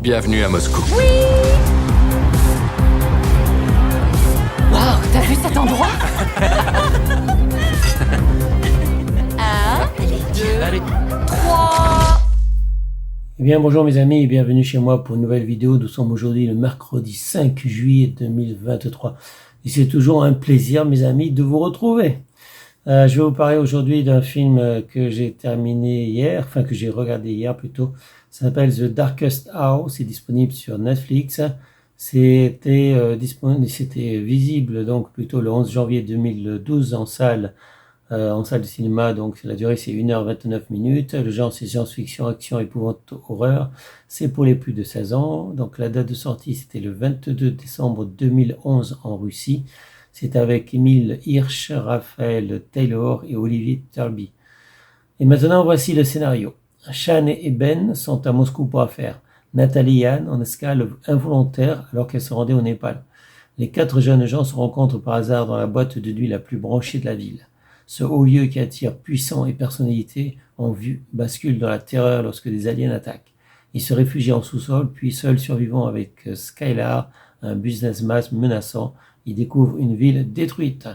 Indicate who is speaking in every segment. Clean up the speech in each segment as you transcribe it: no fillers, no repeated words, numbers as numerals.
Speaker 1: Bienvenue à Moscou.
Speaker 2: Waouh, t'as vu cet endroit? Un, deux, trois.
Speaker 3: Eh bien bonjour mes amis et bienvenue chez moi pour une nouvelle vidéo. Nous sommes aujourd'hui le mercredi 5 juillet 2023 et c'est toujours un plaisir mes amis de vous retrouver. Je vais vous parler aujourd'hui d'un film que j'ai terminé hier, enfin que j'ai regardé hier plutôt. Ça s'appelle The Darkest Hour, c'est disponible sur Netflix. C'était visible donc plutôt le 11 janvier 2012 en salle de cinéma, donc la durée c'est 1h29 minutes. Le genre c'est science-fiction, action, épouvante, horreur. C'est pour les plus de 16 ans. Donc la date de sortie c'était le 22 décembre 2011 en Russie. C'est avec Emile Hirsch, Raphaël Taylor et Olivier Turby. Et maintenant voici le scénario. Shan et Ben sont à Moscou pour affaires. Nathalie et Anne en escale involontaire alors qu'elles se rendaient au Népal. Les 4 jeunes gens se rencontrent par hasard dans la boîte de nuit la plus branchée de la ville. Ce haut lieu qui attire puissants et personnalités en vue bascule dans la terreur lorsque des aliens attaquent. Ils se réfugient en sous-sol, puis seuls survivants avec Skylar, un businessman menaçant, ils découvrent une ville détruite.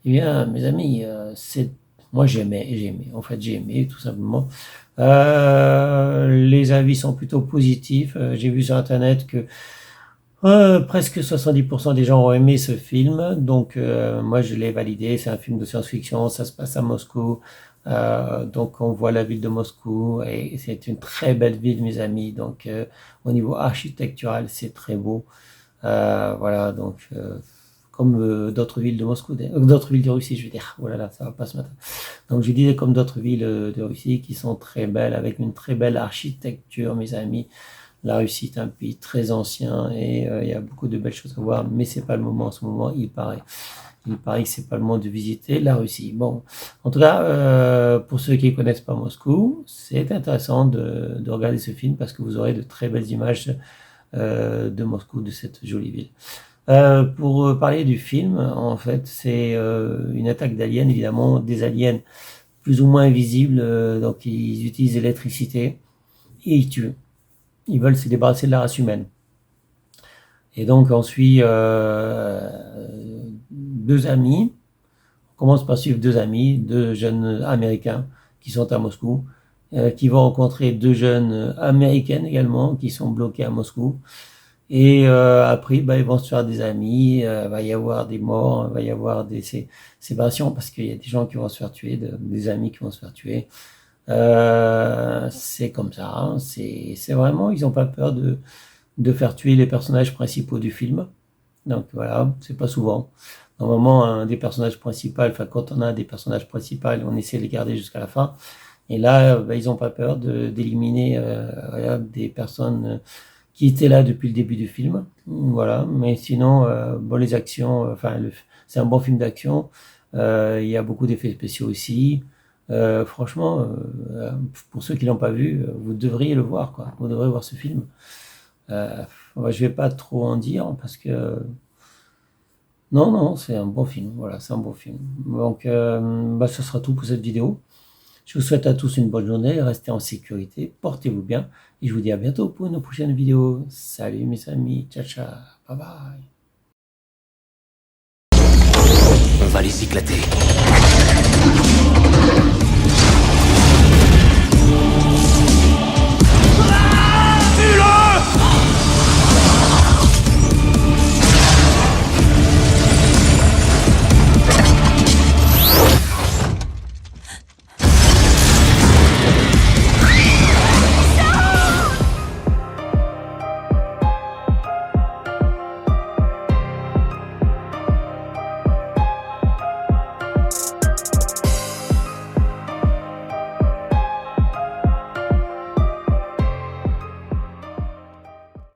Speaker 3: Eh bien, mes amis, moi j'ai aimé tout simplement. Les avis sont plutôt positifs. J'ai vu sur internet que presque 70% des gens ont aimé ce film, donc moi je l'ai validé. C'est un film de science-fiction, ça se passe à Moscou, donc on voit la ville de Moscou et c'est une très belle ville mes amis, donc au niveau architectural c'est très beau, voilà, donc comme d'autres villes de Moscou, d'autres villes de Russie je veux dire, voilà, là, ça va pas ce matin, donc je disais comme d'autres villes de Russie qui sont très belles, avec une très belle architecture mes amis. La Russie est un pays très ancien et il y a beaucoup de belles choses à voir, mais c'est pas le moment en ce moment, il paraît. Il paraît que c'est pas le moment de visiter la Russie. Bon, en tout cas, pour ceux qui ne connaissent pas Moscou, c'est intéressant de regarder ce film parce que vous aurez de très belles images de Moscou, de cette jolie ville. Pour parler du film, en fait, c'est une attaque d'aliens, évidemment, des aliens plus ou moins invisibles, donc ils utilisent l'électricité et ils tuent. Ils veulent se débarrasser de la race humaine. Et donc on suit 2 amis. On commence par suivre 2 amis, 2 jeunes américains qui sont à Moscou, qui vont rencontrer 2 jeunes américaines également qui sont bloquées à Moscou. Et après, ils vont se faire des amis, il va y avoir des morts, il va y avoir des séparations parce qu'il y a des gens qui vont se faire tuer, des amis qui vont se faire tuer. C'est comme ça, hein. C'est vraiment, ils n'ont pas peur de faire tuer les personnages principaux du film. Donc voilà, c'est pas souvent. Normalement, un des personnages principaux, enfin quand on a des personnages principaux, on essaie de les garder jusqu'à la fin. Et là, ils n'ont pas peur d'éliminer voilà, des personnes qui étaient là depuis le début du film. Voilà, mais sinon, bon, les actions, c'est un bon film d'action. Il y a beaucoup d'effets spéciaux aussi. Franchement, pour ceux qui l'ont pas vu, vous devriez le voir, quoi. Vous devrez voir ce film. Je vais pas trop en dire parce que non, c'est un bon film. Voilà, c'est un bon film. Donc, ce sera tout pour cette vidéo. Je vous souhaite à tous une bonne journée. Restez en sécurité, portez-vous bien et je vous dis à bientôt pour une prochaine vidéo. Salut mes amis, ciao ciao, bye bye.
Speaker 1: On va les éclater.